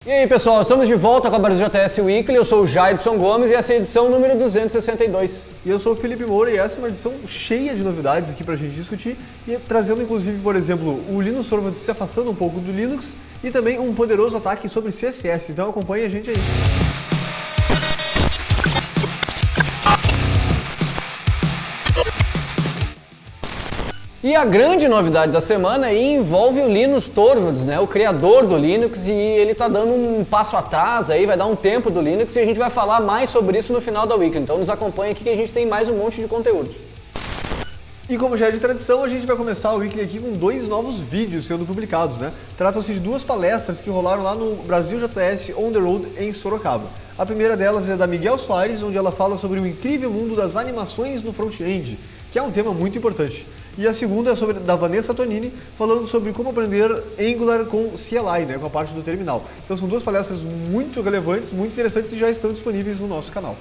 E aí pessoal, estamos de volta com a Brasil JS Weekly, eu sou o Jaidson Gomes e essa é a edição número 262. E eu sou o Felipe Moura e essa é uma edição cheia de novidades aqui pra gente discutir e trazendo inclusive, por exemplo, o Linus Torvalds se afastando um pouco do Linux e também um poderoso ataque sobre CSS, então acompanhe a gente aí. E a grande novidade da semana aí envolve o Linus Torvalds, né, o criador do Linux, e ele está dando um passo atrás, aí vai dar um tempo do Linux e a gente vai falar mais sobre isso no final da Weekly, então nos acompanha aqui que a gente tem mais um monte de conteúdo. E como já é de tradição, a gente vai começar o Weekly aqui com dois novos vídeos sendo publicados, né? Tratam-se de duas palestras que rolaram lá no Brasil JS On The Road em Sorocaba. A primeira delas é da Miguel Soares, onde ela fala sobre o incrível mundo das animações no front-end, que é um tema muito importante. E a segunda é da Vanessa Tonini, falando sobre como aprender Angular com CLI, né, com a parte do terminal. Então são duas palestras muito relevantes, muito interessantes e já estão disponíveis no nosso canal.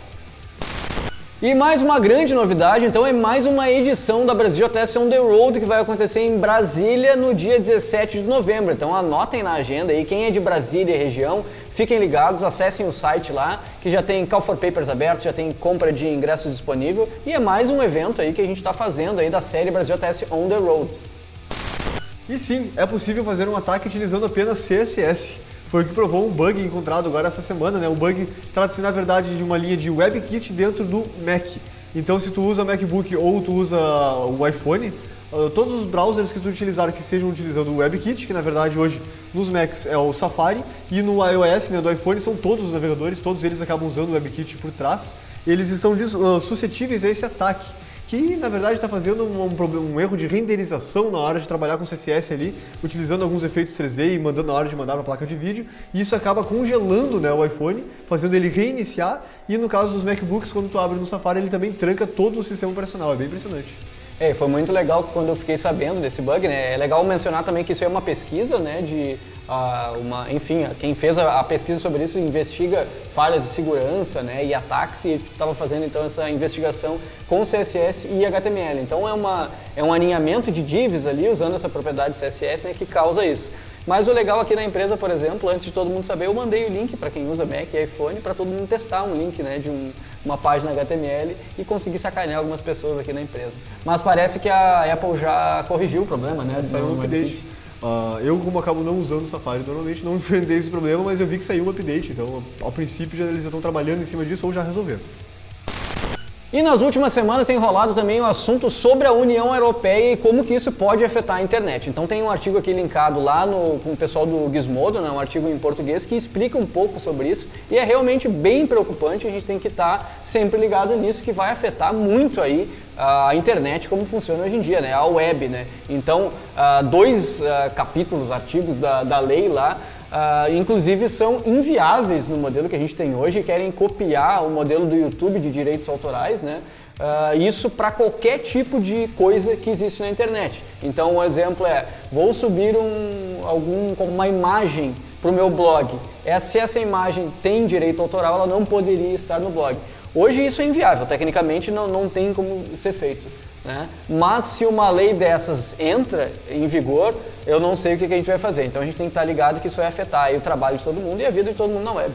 E mais uma grande novidade, então, é mais uma edição da Brasil JS On The Road que vai acontecer em Brasília no dia 17 de novembro. Então anotem na agenda aí, quem é de Brasília e região, fiquem ligados, acessem o site lá, que já tem Call for Papers aberto, já tem compra de ingressos disponível e é mais um evento aí que a gente está fazendo aí da série Brasil JS On The Road. E sim, é possível fazer um ataque utilizando apenas CSS. Foi o que provou um bug encontrado agora essa semana, né? O bug trata-se na verdade de uma linha de WebKit dentro do Mac. Então se tu usa MacBook ou tu usa o iPhone, todos os browsers que tu utilizar que sejam utilizando o WebKit, que na verdade hoje nos Macs é o Safari, e no iOS, né, do iPhone são todos os navegadores, todos eles acabam usando o WebKit por trás, eles estão suscetíveis a esse ataque, que na verdade está fazendo um erro de renderização na hora de trabalhar com CSS ali, utilizando alguns efeitos 3D e mandando na hora de mandar para a placa de vídeo, e isso acaba congelando, né, o iPhone, fazendo ele reiniciar, e no caso dos MacBooks, quando tu abre no Safari, ele também tranca todo o sistema operacional, é bem impressionante. Foi muito legal quando eu fiquei sabendo desse bug, né? É legal mencionar também que isso é uma pesquisa, né? Enfim, quem fez a pesquisa sobre isso investiga falhas de segurança, né? E ataques e estava fazendo então essa investigação com CSS e HTML. Então é um alinhamento de divs ali usando essa propriedade CSS, né, que causa isso. Mas o legal aqui na empresa, por exemplo, antes de todo mundo saber, eu mandei o link para quem usa Mac e iPhone para todo mundo testar um link, né, de uma página HTML e conseguir sacanear algumas pessoas aqui na empresa. Mas parece que a Apple já corrigiu o problema, né? Saiu um update. Eu, como acabo não usando o Safari, normalmente não enfrentei esse problema, mas eu vi que saiu um update, então ao princípio eles já estão trabalhando em cima disso ou já resolveram. E nas últimas semanas tem rolado também o assunto sobre a União Europeia e como que isso pode afetar a internet. Então tem um artigo aqui linkado lá com o pessoal do Gizmodo, né, um artigo em português que explica um pouco sobre isso e é realmente bem preocupante, a gente tem que estar sempre ligado nisso, que vai afetar muito aí a internet como funciona hoje em dia, né, a web, né. Então, dois capítulos, artigos da lei lá, inclusive são inviáveis no modelo que a gente tem hoje e querem copiar o modelo do YouTube de direitos autorais, né? Isso para qualquer tipo de coisa que existe na internet. Então o exemplo é, vou subir uma imagem para o meu blog. Se essa imagem tem direito autoral, ela não poderia estar no blog. Hoje isso é inviável, tecnicamente não tem como ser feito, né? Mas se uma lei dessas entra em vigor, eu não sei o que a gente vai fazer. Então a gente tem que estar ligado que isso vai afetar aí o trabalho de todo mundo e a vida de todo mundo na web.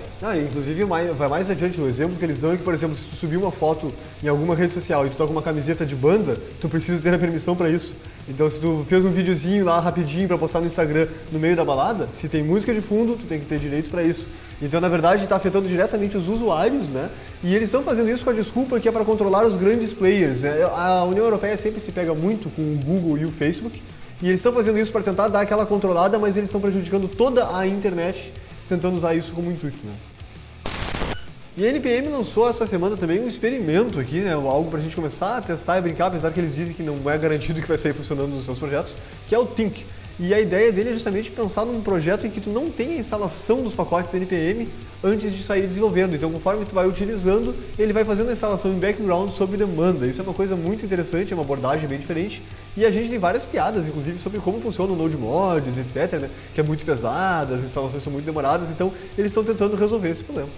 Inclusive vai mais adiante, o exemplo que eles dão é que, por exemplo, se tu subir uma foto em alguma rede social e tu tá com uma camiseta de banda, tu precisa ter a permissão para isso. Então se tu fez um videozinho lá rapidinho para postar no Instagram no meio da balada, se tem música de fundo, tu tem que ter direito para isso. Então na verdade está afetando diretamente os usuários, né? E eles estão fazendo isso com a desculpa que é para controlar os grandes players, né? A União Europeia sempre se pega muito com o Google e o Facebook, e eles estão fazendo isso para tentar dar aquela controlada, mas eles estão prejudicando toda a internet, tentando usar isso como intuito, né? E a NPM lançou essa semana também um experimento aqui, né? Algo para a gente começar a testar e brincar, apesar que eles dizem que não é garantido que vai sair funcionando nos seus projetos, que é o Think. E a ideia dele é justamente pensar num projeto em que tu não tenha a instalação dos pacotes NPM antes de sair desenvolvendo. Então, conforme tu vai utilizando, ele vai fazendo a instalação em background sob demanda. Isso é uma coisa muito interessante, é uma abordagem bem diferente. E a gente tem várias piadas, inclusive, sobre como funciona o Node Mods, etc., né? Que é muito pesado, as instalações são muito demoradas, então eles estão tentando resolver esse problema.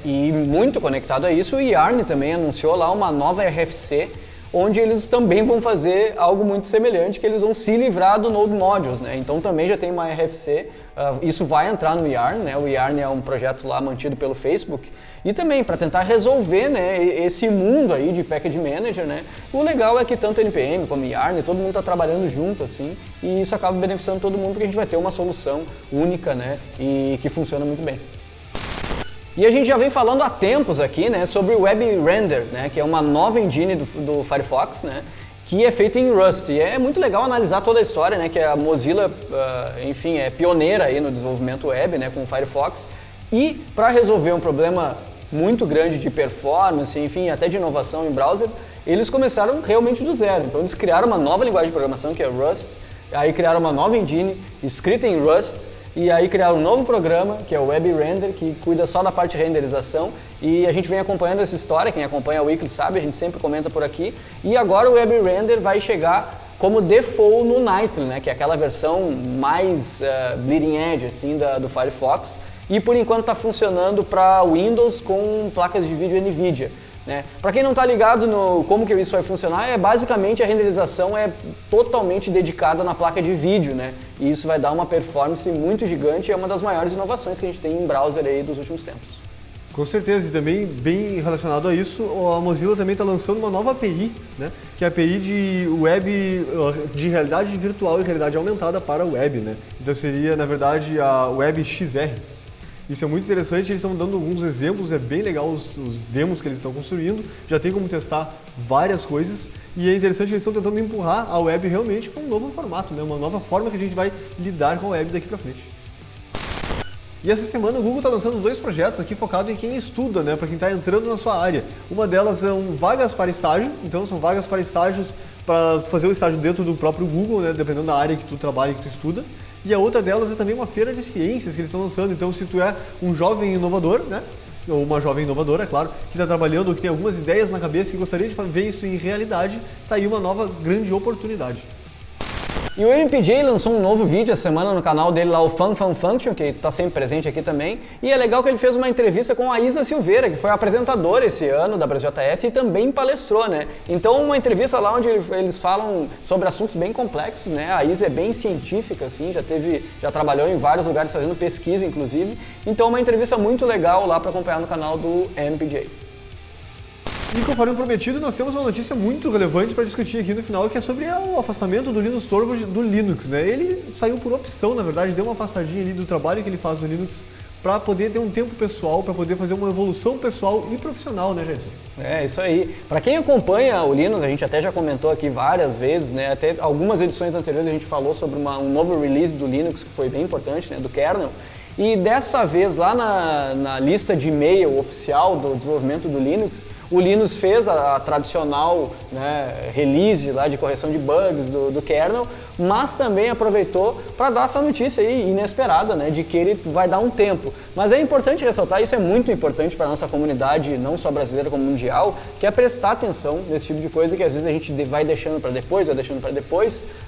E muito conectado a isso, o Yarn também anunciou lá uma nova RFC, onde eles também vão fazer algo muito semelhante, que eles vão se livrar do Node Modules, né? Então também já tem uma RFC, isso vai entrar no Yarn, né? O Yarn é um projeto lá mantido pelo Facebook, e também para tentar resolver, né, esse mundo aí de Package Manager, né? O legal é que tanto NPM como Yarn, todo mundo está trabalhando junto, assim, e isso acaba beneficiando todo mundo porque a gente vai ter uma solução única, né, e que funciona muito bem. E a gente já vem falando há tempos aqui, né, sobre o Web Render, né, que é uma nova engine do Firefox, né, que é feita em Rust. E é muito legal analisar toda a história, né, que a Mozilla, enfim, é pioneira aí no desenvolvimento web, né, com o Firefox. E para resolver um problema muito grande de performance, enfim, até de inovação em browser, eles começaram realmente do zero. Então eles criaram uma nova linguagem de programação, que é Rust, aí criaram uma nova engine escrita em Rust, e aí criaram um novo programa, que é o Web Render, que cuida só da parte de renderização, e a gente vem acompanhando essa história, quem acompanha o Weekly sabe, a gente sempre comenta por aqui, e agora o Web Render vai chegar como default no Nightly, né, que é aquela versão mais bleeding edge assim, do Firefox, e por enquanto está funcionando para Windows com placas de vídeo NVIDIA. Né? Para quem não está ligado no como que isso vai funcionar, basicamente a renderização é totalmente dedicada na placa de vídeo, né? E isso vai dar uma performance muito gigante e é uma das maiores inovações que a gente tem em browser aí dos últimos tempos. Com certeza, e também bem relacionado a isso, a Mozilla também está lançando uma nova API, né? Que é a API de web, de realidade virtual e realidade aumentada para a web, né? Então seria, na verdade, a WebXR. Isso é muito interessante, eles estão dando alguns exemplos, é bem legal os demos que eles estão construindo, já tem como testar várias coisas e é interessante que eles estão tentando empurrar a web realmente para um novo formato, né? Uma nova forma que a gente vai lidar com a web daqui para frente. E essa semana o Google está lançando 2 projetos aqui focados em quem estuda, né? Para quem está entrando na sua área. Uma delas são vagas para estágio, então são vagas para estágios para fazer o estágio dentro do próprio Google, né? Dependendo da área que tu trabalha e que tu estuda. E a outra delas é também uma feira de ciências que eles estão lançando. Então, se tu é um jovem inovador, né? Ou uma jovem inovadora, é claro, que está trabalhando ou que tem algumas ideias na cabeça e gostaria de ver isso em realidade, tá aí uma nova grande oportunidade. E o MPJ lançou um novo vídeo essa semana no canal dele lá, o Fun Function, que está sempre presente aqui também. E é legal que ele fez uma entrevista com a Isa Silveira, que foi apresentadora esse ano da BrasilJS e também palestrou, né? Então uma entrevista lá onde eles falam sobre assuntos bem complexos, né? A Isa é bem científica, assim, já trabalhou em vários lugares fazendo pesquisa, inclusive. Então uma entrevista muito legal lá para acompanhar no canal do MPJ. E conforme prometido, nós temos uma notícia muito relevante para discutir aqui no final, que é sobre o afastamento do Linus Torvalds do Linux, né? Ele saiu por opção, na verdade, deu uma afastadinha ali do trabalho que ele faz no Linux para poder ter um tempo pessoal, para poder fazer uma evolução pessoal e profissional, né, Jedson? É, isso aí. Para quem acompanha o Linux, a gente até já comentou aqui várias vezes, né? Até algumas edições anteriores a gente falou sobre um novo release do Linux, que foi bem importante, né? Do kernel. E dessa vez, lá na lista de e-mail oficial do desenvolvimento do Linux, o Linus fez a tradicional, né, release lá de correção de bugs do kernel, mas também aproveitou para dar essa notícia aí inesperada, né, de que ele vai dar um tempo. Mas é importante ressaltar, isso é muito importante para a nossa comunidade, não só brasileira como mundial, que é prestar atenção nesse tipo de coisa que às vezes a gente vai deixando para depois,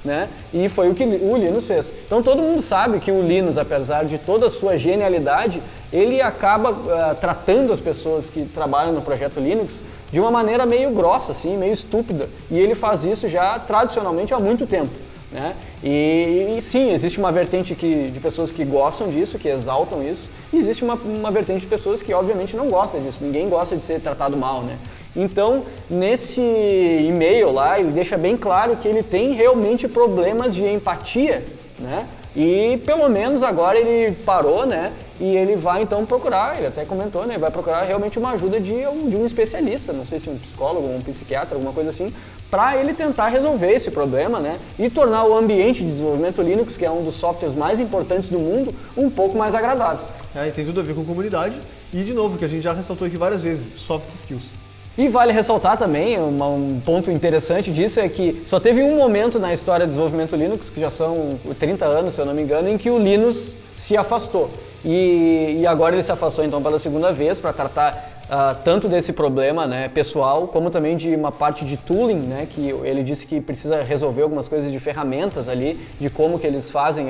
né, e foi o que o Linus fez. Então todo mundo sabe que o Linus, apesar de toda a sua genialidade, ele acaba tratando as pessoas que trabalham no projeto Linux de uma maneira meio grossa, assim, meio estúpida. E ele faz isso já tradicionalmente há muito tempo, né? E sim, existe uma vertente de pessoas que gostam disso, que exaltam isso, e existe uma vertente de pessoas que obviamente não gostam disso. Ninguém gosta de ser tratado mal, né? Então, nesse e-mail lá, ele deixa bem claro que ele tem realmente problemas de empatia, né? E pelo menos agora ele parou, né? E ele vai então procurar, ele até comentou, né? Vai procurar realmente uma ajuda de um especialista, não sei se um psicólogo, um psiquiatra, alguma coisa assim, para ele tentar resolver esse problema, né? E tornar o ambiente de desenvolvimento Linux, que é um dos softwares mais importantes do mundo, um pouco mais agradável. E tem tudo a ver com comunidade e, de novo, que a gente já ressaltou aqui várias vezes, soft skills. E vale ressaltar também, um ponto interessante disso é que só teve um momento na história do desenvolvimento Linux, que já são 30 anos, se eu não me engano, em que o Linus se afastou. E agora ele se afastou então pela segunda vez para tratar tanto desse problema, né, pessoal, como também de uma parte de tooling, né, que ele disse que precisa resolver algumas coisas de ferramentas ali, de como que eles fazem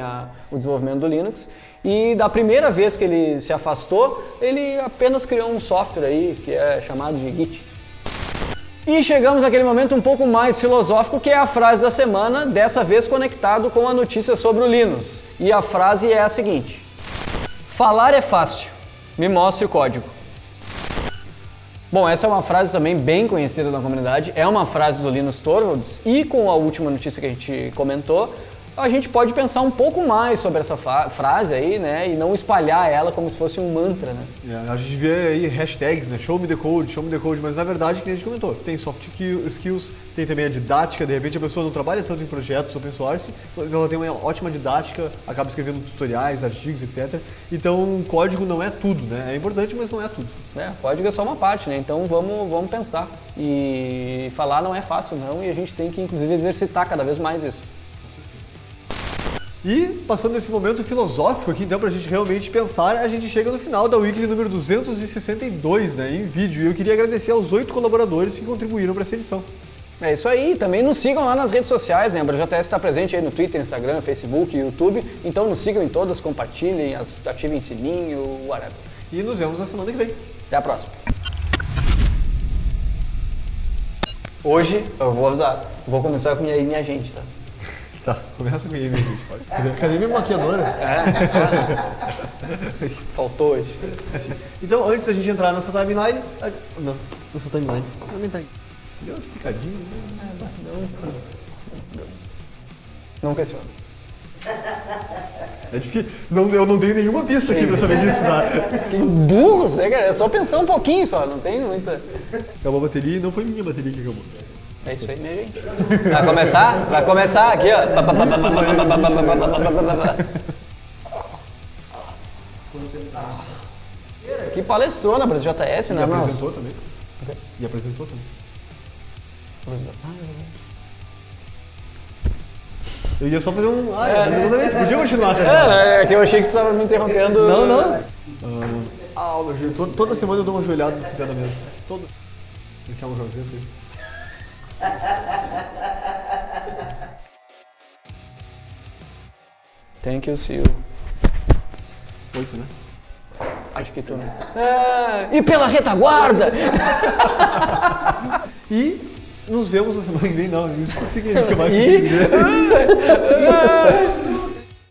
o desenvolvimento do Linux. E da primeira vez que ele se afastou, ele apenas criou um software aí que é chamado de Git. E chegamos àquele momento um pouco mais filosófico, que é a frase da semana, dessa vez conectado com a notícia sobre o Linus. E a frase é a seguinte: falar é fácil, me mostre o código. Bom, essa é uma frase também bem conhecida na comunidade, é uma frase do Linus Torvalds, e com a última notícia que a gente comentou, a gente pode pensar um pouco mais sobre essa frase aí, né, e não espalhar ela como se fosse um mantra, né. A gente vê aí hashtags, né, show me the code, mas na verdade, que a gente comentou, tem soft skills, tem também a didática, de repente a pessoa não trabalha tanto em projetos open source, mas ela tem uma ótima didática, acaba escrevendo tutoriais, artigos, etc. Então, código não é tudo, né, é importante, mas não é tudo. Código é só uma parte, né, então vamos pensar. E falar não é fácil não, e a gente tem que inclusive exercitar cada vez mais isso. E, passando esse momento filosófico aqui, então, pra gente realmente pensar, a gente chega no final da Weekly número 262, né, em vídeo. E eu queria agradecer aos 8 colaboradores que contribuíram para essa edição. É isso aí, também nos sigam lá nas redes sociais, né? A BraJS está presente aí no Twitter, Instagram, Facebook, YouTube. Então nos sigam em todas, compartilhem, ativem sininho, whatever. E nos vemos na semana que vem. Até a próxima. Hoje, eu vou avisar, vou começar com minha gente, tá? Tá, começa com a gente. Cadê minha maquiadora? Faltou hoje. Então, antes da gente entrar nessa timeline... Nessa timeline... Deu uma picadinha. Não questiona. É difícil. Eu não tenho nenhuma pista aqui pra saber disso, tá? Tem burros, né, cara? É só pensar um pouquinho só, não tem muita... Acabou a bateria e não foi minha bateria que acabou. É isso aí, minha gente. Vai começar? Vai começar aqui, ó. Que palestrou na BraJS, né? E apresentou também. Eu ia só fazer um... apresentamento. Podia continuar, né? É que eu achei que você estava me interrompendo. Não. Meu joelho. Toda semana eu dou uma joelhada nesse pé da mesa. Todo. Ele quer um joelho, isso. Thank you, see you. 8, né? Acho que tu não. E pela retaguarda! E nos vemos na semana que vem, não. Isso que eu mais queria dizer.